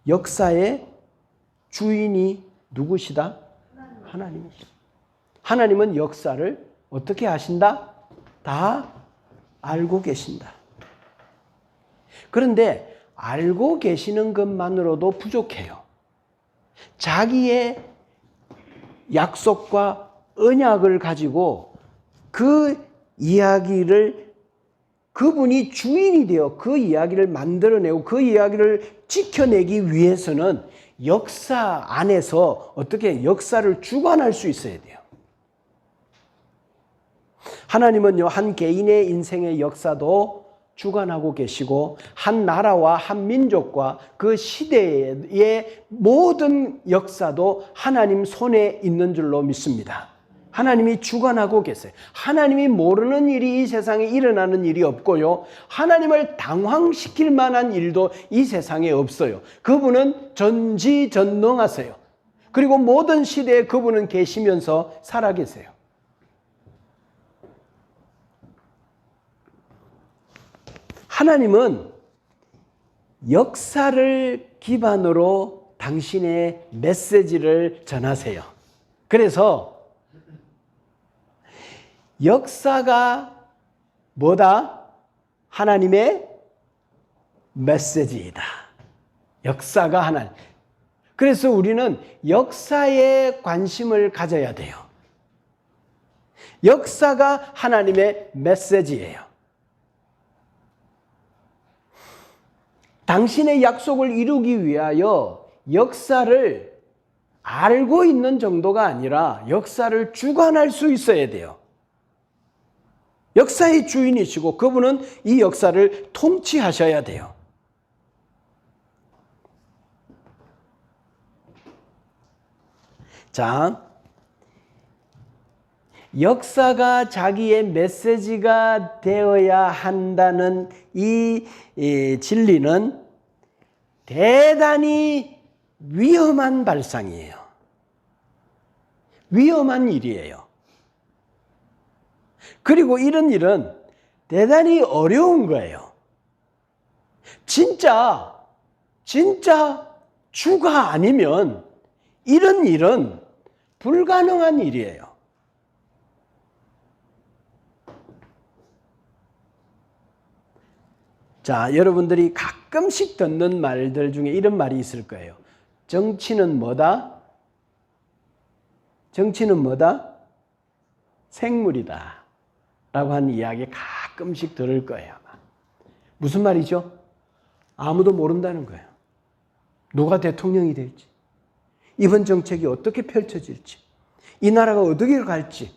역사의 주인이 누구시다? 하나님이시다. 하나님은 역사를 어떻게 하신다? 다 알고 계신다. 그런데 알고 계시는 것만으로도 부족해요. 자기의 약속과 언약을 가지고 그 이야기를 그분이 주인이 되어 그 이야기를 만들어내고 그 이야기를 지켜내기 위해서는 역사 안에서 어떻게 역사를 주관할 수 있어야 돼요. 하나님은요, 한 개인의 인생의 역사도 주관하고 계시고 한 나라와 한 민족과 그 시대의 모든 역사도 하나님 손에 있는 줄로 믿습니다. 하나님이 주관하고 계세요. 하나님이 모르는 일이 이 세상에 일어나는 일이 없고요. 하나님을 당황시킬 만한 일도 이 세상에 없어요. 그분은 전지전능하세요. 그리고 모든 시대에 그분은 계시면서 살아계세요. 하나님은 역사를 기반으로 당신의 메시지를 전하세요. 그래서 역사가 뭐다? 하나님의 메시지이다. 역사가 하나님. 그래서 우리는 역사에 관심을 가져야 돼요. 역사가 하나님의 메시지예요. 당신의 약속을 이루기 위하여 역사를 알고 있는 정도가 아니라 역사를 주관할 수 있어야 돼요. 역사의 주인이시고 그분은 이 역사를 통치하셔야 돼요. 자, 역사가 자기의 메시지가 되어야 한다는 이 진리는 대단히 위험한 발상이에요. 위험한 일이에요. 그리고 이런 일은 대단히 어려운 거예요. 진짜 주가 아니면 이런 일은 불가능한 일이에요. 자, 여러분들이 가끔씩 듣는 말들 중에 이런 말이 있을 거예요. 정치는 뭐다? 정치는 뭐다? 생물이다. 라고 하는 이야기 가끔씩 들을 거예요. 아마. 무슨 말이죠? 아무도 모른다는 거예요. 누가 대통령이 될지, 이번 정책이 어떻게 펼쳐질지, 이 나라가 어디로 갈지,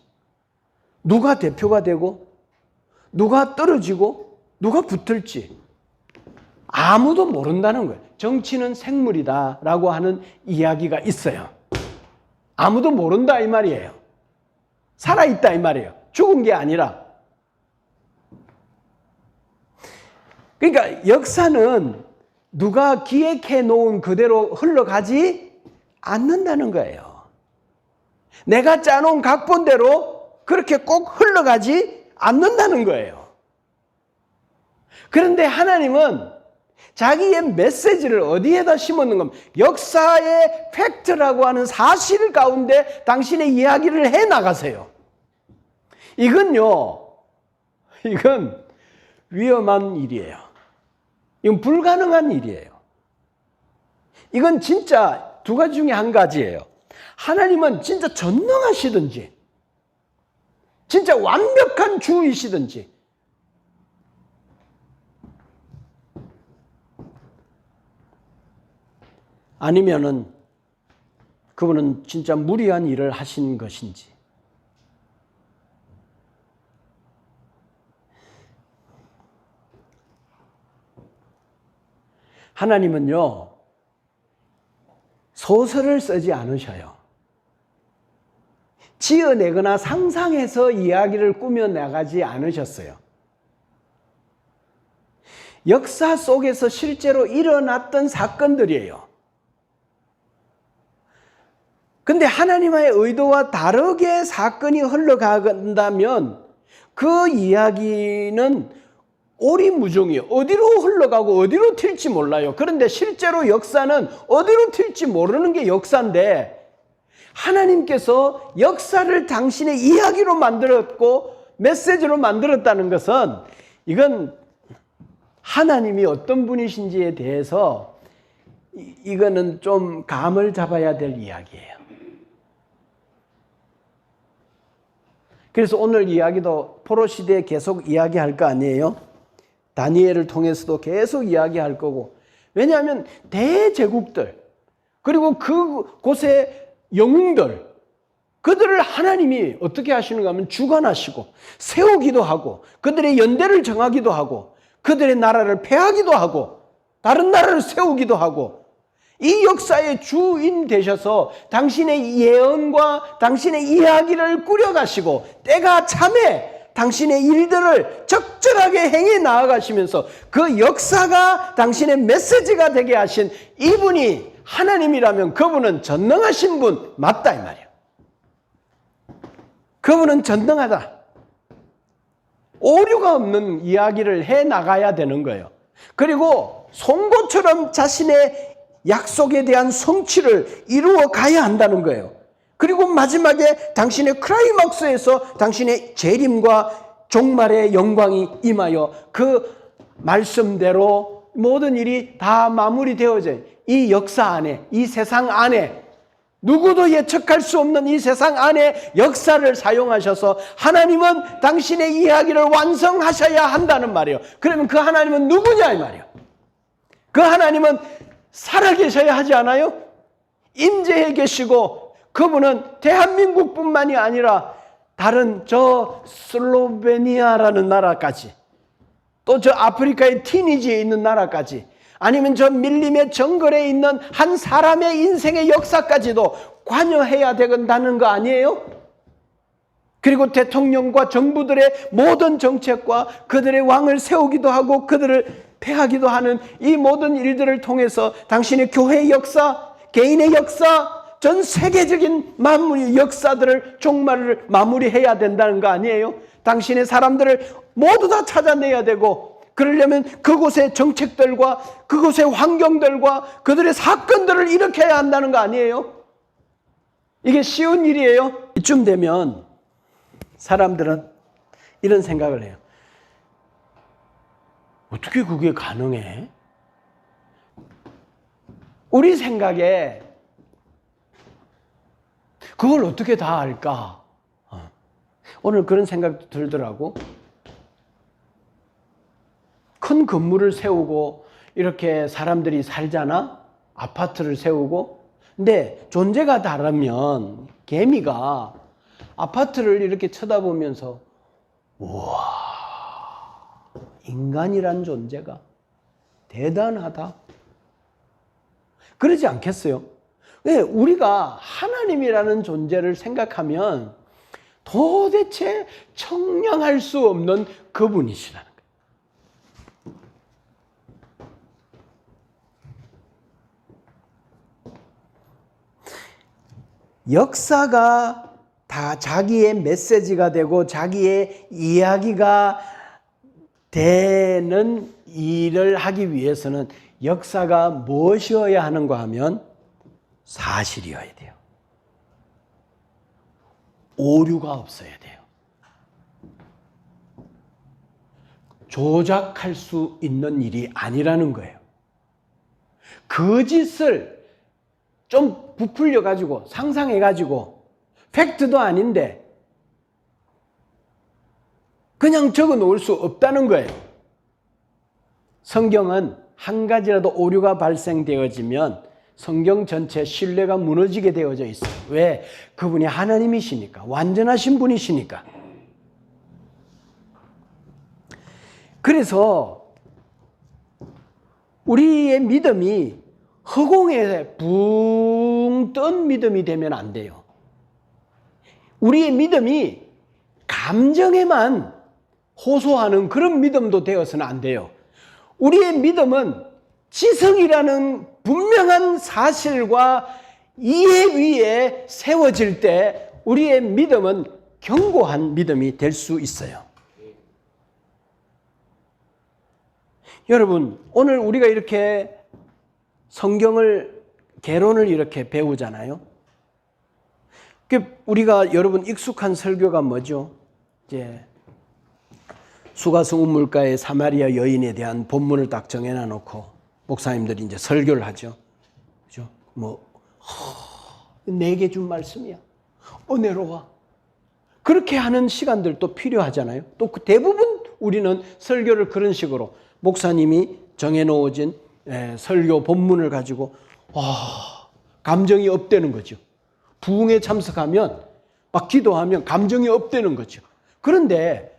누가 대표가 되고, 누가 떨어지고, 누가 붙을지 아무도 모른다는 거예요. 정치는 생물이다 라고 하는 이야기가 있어요. 아무도 모른다 이 말이에요. 살아있다 이 말이에요. 죽은 게 아니라. 그러니까 역사는 누가 기획해 놓은 그대로 흘러가지 않는다는 거예요. 내가 짜놓은 각본대로 그렇게 꼭 흘러가지 않는다는 거예요. 그런데 하나님은 자기의 메시지를 어디에다 심었는 겁니까? 역사의 팩트라고 하는 사실 가운데 당신의 이야기를 해 나가세요. 이건 위험한 일이에요. 이건 불가능한 일이에요. 이건 진짜 두 가지 중에 한 가지예요. 하나님은 진짜 전능하시든지, 진짜 완벽한 주이시든지, 아니면은 그분은 진짜 무리한 일을 하신 것인지. 하나님은요, 소설을 쓰지 않으셔요. 지어내거나 상상해서 이야기를 꾸며나가지 않으셨어요. 역사 속에서 실제로 일어났던 사건들이에요. 근데 하나님의 의도와 다르게 사건이 흘러간다면 그 이야기는 오리무중이에요. 어디로 흘러가고 어디로 튈지 몰라요. 그런데 실제로 역사는 어디로 튈지 모르는 게 역사인데, 하나님께서 역사를 당신의 이야기로 만들었고 메시지로 만들었다는 것은, 이건 하나님이 어떤 분이신지에 대해서 이거는 좀 감을 잡아야 될 이야기예요. 그래서 오늘 이야기도 포로 시대에 계속 이야기할 거 아니에요? 다니엘을 통해서도 계속 이야기할 거고. 왜냐하면 대제국들, 그리고 그곳의 영웅들, 그들을 하나님이 어떻게 하시는가 하면 주관하시고 세우기도 하고 그들의 연대를 정하기도 하고 그들의 나라를 폐하기도 하고 다른 나라를 세우기도 하고, 이 역사의 주인 되셔서 당신의 예언과 당신의 이야기를 꾸려가시고 때가 참에 당신의 일들을 적절하게 행해 나아가시면서 그 역사가 당신의 메시지가 되게 하신 이분이 하나님이라면 그분은 전능하신 분 맞다 이 말이에요. 그분은 전능하다. 오류가 없는 이야기를 해 나가야 되는 거예요. 그리고 송곳처럼 자신의 약속에 대한 성취를 이루어 가야 한다는 거예요. 그리고 마지막에 당신의 클라이막스에서 당신의 재림과 종말의 영광이 임하여 그 말씀대로 모든 일이 다 마무리되어져요. 이 역사 안에, 이 세상 안에, 누구도 예측할 수 없는 이 세상 안에 역사를 사용하셔서 하나님은 당신의 이야기를 완성하셔야 한다는 말이에요. 그러면 그 하나님은 누구냐 이 말이에요. 그 하나님은 살아계셔야 하지 않아요? 임재해 계시고 그분은 대한민국뿐만이 아니라 다른 저 슬로베니아라는 나라까지, 또 저 아프리카의 티니지에 있는 나라까지, 아니면 저 밀림의 정글에 있는 한 사람의 인생의 역사까지도 관여해야 된다는 거 아니에요? 그리고 대통령과 정부들의 모든 정책과 그들의 왕을 세우기도 하고 그들을 폐하기도 하는 이 모든 일들을 통해서 당신의 교회의 역사, 개인의 역사, 전 세계적인 만물의 역사들을 종말을 마무리해야 된다는 거 아니에요? 당신의 사람들을 모두 다 찾아내야 되고, 그러려면 그곳의 정책들과 그곳의 환경들과 그들의 사건들을 일으켜야 한다는 거 아니에요? 이게 쉬운 일이에요? 이쯤 되면 사람들은 이런 생각을 해요. 어떻게 그게 가능해? 우리 생각에 그걸 어떻게 다 알까? 오늘 그런 생각도 들더라고. 큰 건물을 세우고 이렇게 사람들이 살잖아? 아파트를 세우고. 근데 존재가 다르면 개미가 아파트를 이렇게 쳐다보면서 우와, 인간이란 존재가 대단하다, 그러지 않겠어요? 왜? 우리가 하나님이라는 존재를 생각하면 도대체 청량할 수 없는 그분이시라는 거예요. 역사가 다 자기의 메시지가 되고 자기의 이야기가 되는 일을 하기 위해서는 역사가 무엇이어야 하는가 하면 사실이어야 돼요. 오류가 없어야 돼요. 조작할 수 있는 일이 아니라는 거예요. 거짓을 좀 부풀려가지고 상상해가지고 팩트도 아닌데 그냥 적어 놓을 수 없다는 거예요. 성경은 한 가지라도 오류가 발생되어지면 성경 전체 신뢰가 무너지게 되어져 있어요. 왜? 그분이 하나님이시니까, 완전하신 분이시니까. 그래서 우리의 믿음이 허공에 붕 뜬 믿음이 되면 안 돼요. 우리의 믿음이 감정에만 호소하는 그런 믿음도 되어서는 안 돼요. 우리의 믿음은 지성이라는 분명한 사실과 이해 위에 세워질 때 우리의 믿음은 견고한 믿음이 될 수 있어요. 여러분, 오늘 우리가 이렇게 성경을, 개론을 이렇게 배우잖아요. 우리가 여러분 익숙한 설교가 뭐죠? 이제 수가성 우물가의 사마리아 여인에 대한 본문을 딱 정해놔 놓고 목사님들이 이제 설교를 하죠. 그죠? 내게 준 말씀이야. 은혜로워. 그렇게 하는 시간들도 필요하잖아요. 또 대부분 우리는 설교를 그런 식으로 목사님이 정해놓은 설교 본문을 가지고 감정이 업되는 거죠. 부흥에 참석하면 막 기도하면 감정이 업되는 거죠. 그런데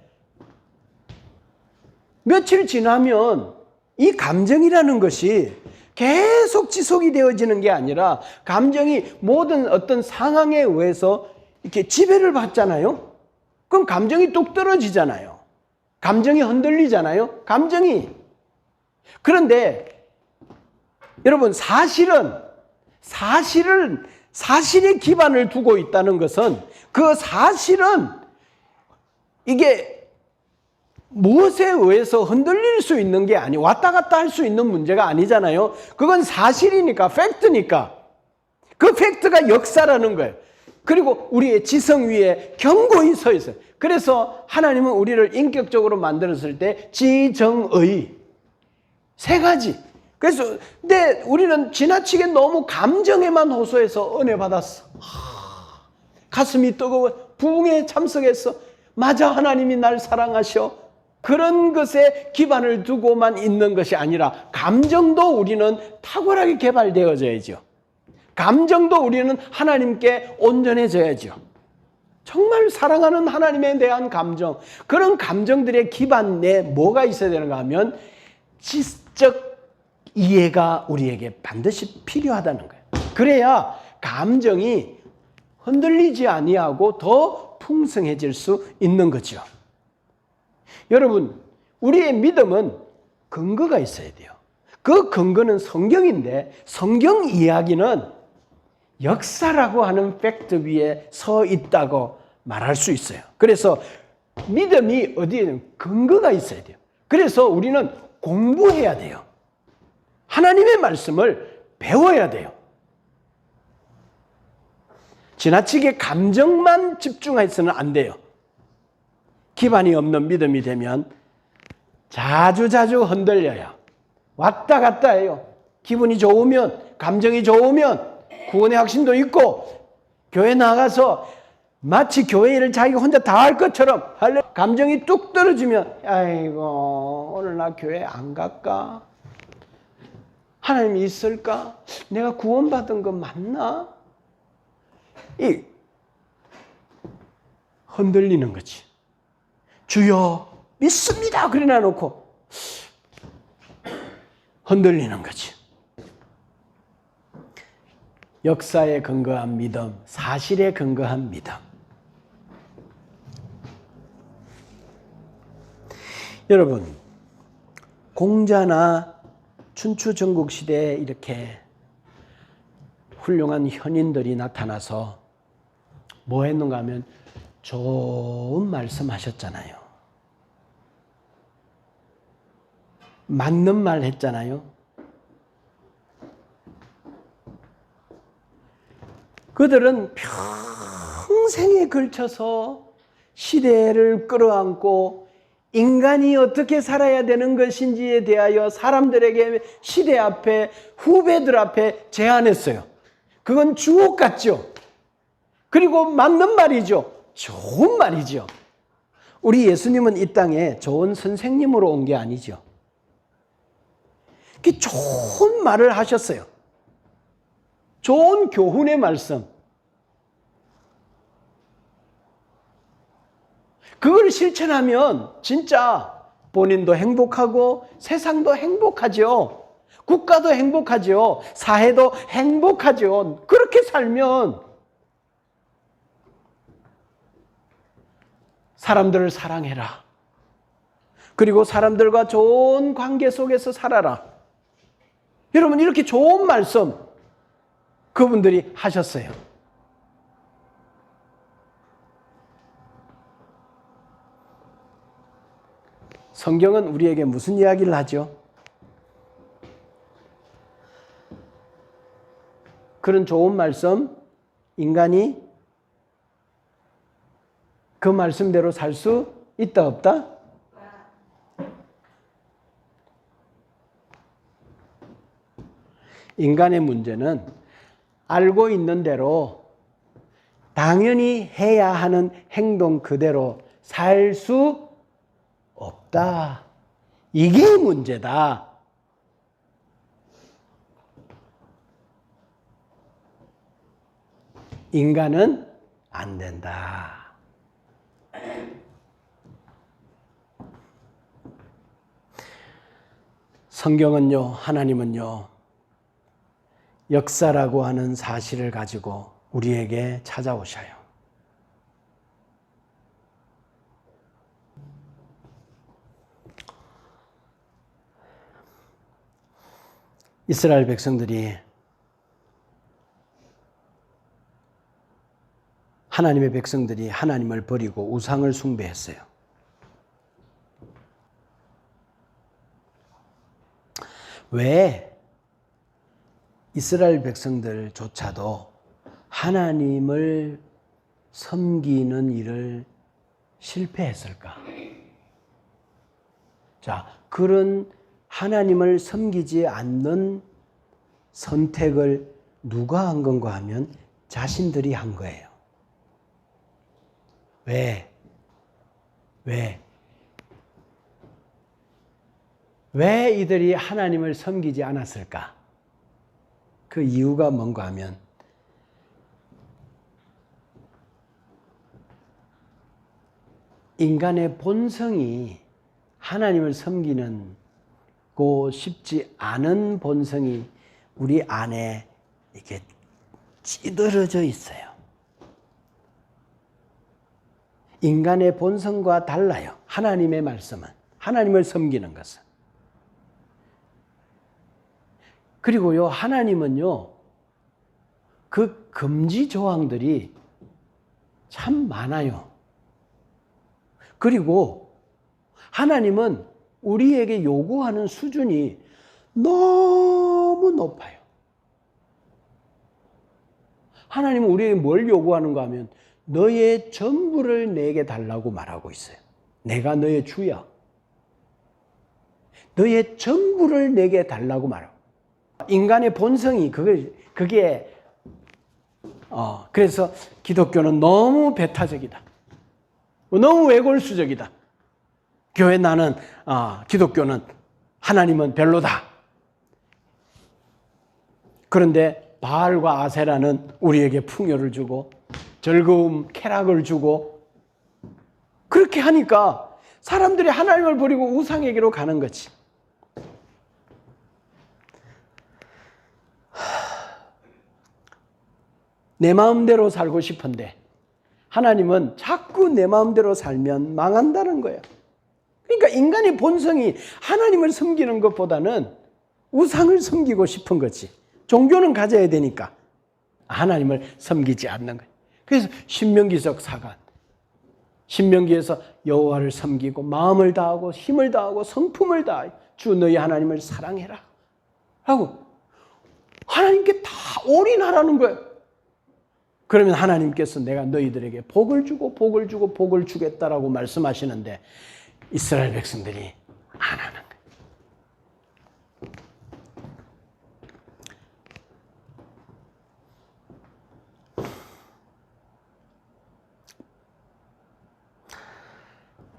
며칠 지나면 이 감정이라는 것이 계속 지속이 되어지는 게 아니라 감정이 모든 어떤 상황에 의해서 이렇게 지배를 받잖아요. 그럼 감정이 뚝 떨어지잖아요. 감정이 흔들리잖아요. 감정이. 그런데 여러분 사실에 기반을 두고 있다는 것은 그 사실은 이게 무엇에 의해서 흔들릴 수 있는 게 아니, 왔다 갔다 할 수 있는 문제가 아니잖아요. 그건 사실이니까, 팩트니까. 그 팩트가 역사라는 거예요. 그리고 우리의 지성 위에 견고히 서 있어요. 그래서 하나님은 우리를 인격적으로 만들었을 때 지정의 세 가지. 그래서 근데 우리는 지나치게 너무 감정에만 호소해서 은혜 받았어. 가슴이 뜨거워. 부흥에 참석했어. 맞아, 하나님이 날 사랑하셔. 그런 것에 기반을 두고만 있는 것이 아니라 감정도 우리는 탁월하게 개발되어져야죠. 감정도 우리는 하나님께 온전해져야죠. 정말 사랑하는 하나님에 대한 감정, 그런 감정들의 기반 내에 뭐가 있어야 되는가 하면 지적 이해가 우리에게 반드시 필요하다는 거예요. 그래야 감정이 흔들리지 아니하고 더 풍성해질 수 있는 거죠. 여러분, 우리의 믿음은 근거가 있어야 돼요. 그 근거는 성경인데 성경 이야기는 역사라고 하는 팩트 위에 서 있다고 말할 수 있어요. 그래서 믿음이 어디에는 근거가 있어야 돼요. 그래서 우리는 공부해야 돼요. 하나님의 말씀을 배워야 돼요. 지나치게 감정만 집중해서는 안 돼요. 기반이 없는 믿음이 되면 자주자주 흔들려요. 왔다 갔다 해요. 기분이 좋으면, 감정이 좋으면 구원의 확신도 있고, 교회 나가서 마치 교회 일을 자기가 혼자 다 할 것처럼 감정이 뚝 떨어지면 아이고 오늘 나 교회 안 갈까? 하나님이 있을까? 내가 구원받은 거 맞나? 이 흔들리는 거지. 주여 믿습니다 그래 놔놓고 흔들리는 거지. 역사에 근거한 믿음, 사실에 근거한 믿음. 여러분, 공자나 춘추 전국시대에 이렇게 훌륭한 현인들이 나타나서 뭐 했는가 하면 좋은 말씀 하셨잖아요. 맞는 말 했잖아요. 그들은 평생에 걸쳐서 시대를 끌어안고 인간이 어떻게 살아야 되는 것인지에 대하여 사람들에게 시대 앞에, 후배들 앞에 제안했어요. 그건 주옥 같죠? 그리고 맞는 말이죠. 좋은 말이죠. 우리 예수님은 이 땅에 좋은 선생님으로 온 게 아니죠. 좋은 말을 하셨어요. 좋은 교훈의 말씀. 그걸 실천하면 진짜 본인도 행복하고 세상도 행복하죠. 국가도 행복하죠. 사회도 행복하죠. 그렇게 살면 사람들을 사랑해라. 그리고 사람들과 좋은 관계 속에서 살아라. 여러분, 이렇게 좋은 말씀 그분들이 하셨어요. 성경은 우리에게 무슨 이야기를 하죠? 그런 좋은 말씀, 인간이 그 말씀대로 살 수 있다, 없다? 인간의 문제는 알고 있는 대로 당연히 해야 하는 행동 그대로 살 수 없다. 이게 문제다. 인간은 안 된다. 성경은요, 하나님은요, 역사라고 하는 사실을 가지고 우리에게 찾아오셔요. 이스라엘 백성들이 하나님의 백성들이 하나님을 버리고 우상을 숭배했어요. 왜 이스라엘 백성들조차도 하나님을 섬기는 일을 실패했을까? 자, 그런 하나님을 섬기지 않는 선택을 누가 한 건가 하면 자신들이 한 거예요. 왜 이들이 하나님을 섬기지 않았을까? 그 이유가 뭔가 하면 인간의 본성이 하나님을 섬기는 고 싶지 않은 본성이 우리 안에 이렇게 찌들어져 있어요. 인간의 본성과 달라요. 하나님의 말씀은. 하나님을 섬기는 것은. 그리고요, 하나님은요, 그 금지 조항들이 참 많아요. 그리고 하나님은 우리에게 요구하는 수준이 너무 높아요. 하나님은 우리에게 뭘 요구하는가 하면 너의 전부를 내게 달라고 말하고 있어요. 내가 너의 주야. 너의 전부를 내게 달라고 말하고. 인간의 본성이 그게 그래서 기독교는 너무 배타적이다. 너무 외골수적이다. 교회 나는 기독교는 하나님은 별로다. 그런데 바알과 아세라는 우리에게 풍요를 주고 즐거움, 쾌락을 주고 그렇게 하니까 사람들이 하나님을 버리고 우상에게로 가는 거지. 내 마음대로 살고 싶은데 하나님은 자꾸 내 마음대로 살면 망한다는 거예요. 그러니까 인간의 본성이 하나님을 섬기는 것보다는 우상을 섬기고 싶은 거지. 종교는 가져야 되니까 하나님을 섬기지 않는 거예요. 그래서 신명기적 사관, 신명기에서 여호와를 섬기고 마음을 다하고 힘을 다하고 성품을 다하여 주 너희 하나님을 사랑해라 하고 하나님께 다 올인하라는 거예요. 그러면 하나님께서 내가 너희들에게 복을 주고 복을 주고 복을 주겠다라고 말씀하시는데 이스라엘 백성들이 안 하는 거예요.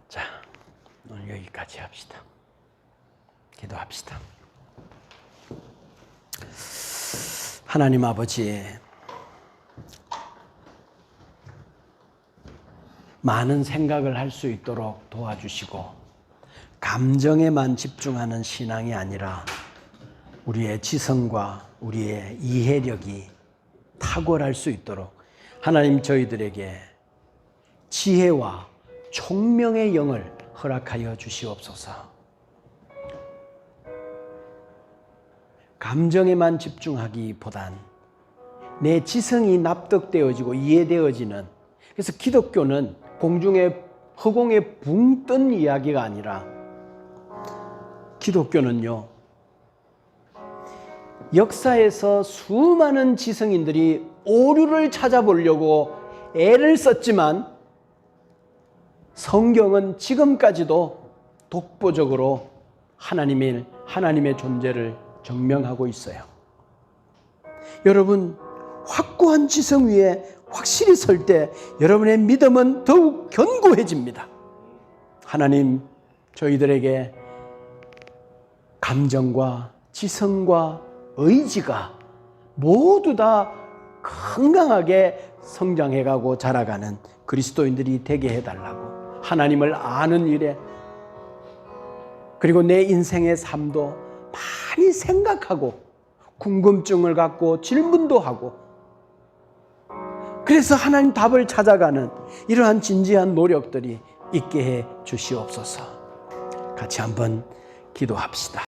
자, 오늘 여기까지 합시다. 기도합시다. 하나님 아버지, 많은 생각을 할 수 있도록 도와주시고 감정에만 집중하는 신앙이 아니라 우리의 지성과 우리의 이해력이 탁월할 수 있도록 하나님 저희들에게 지혜와 총명의 영을 허락하여 주시옵소서. 감정에만 집중하기보단 내 지성이 납득되어지고 이해되어지는, 그래서 기독교는 공중에 허공에 붕 뜬 이야기가 아니라 기독교는요 역사에서 수많은 지성인들이 오류를 찾아보려고 애를 썼지만 성경은 지금까지도 독보적으로 하나님의 존재를 증명하고 있어요. 여러분, 확고한 지성 위에 확실히 설 때 여러분의 믿음은 더욱 견고해집니다. 하나님, 저희들에게 감정과 지성과 의지가 모두 다 건강하게 성장해가고 자라가는 그리스도인들이 되게 해달라고, 하나님을 아는 일에, 그리고 내 인생의 삶도 많이 생각하고 궁금증을 갖고 질문도 하고, 그래서 하나님 답을 찾아가는 이러한 진지한 노력들이 있게 해 주시옵소서. 같이 한번 기도합시다.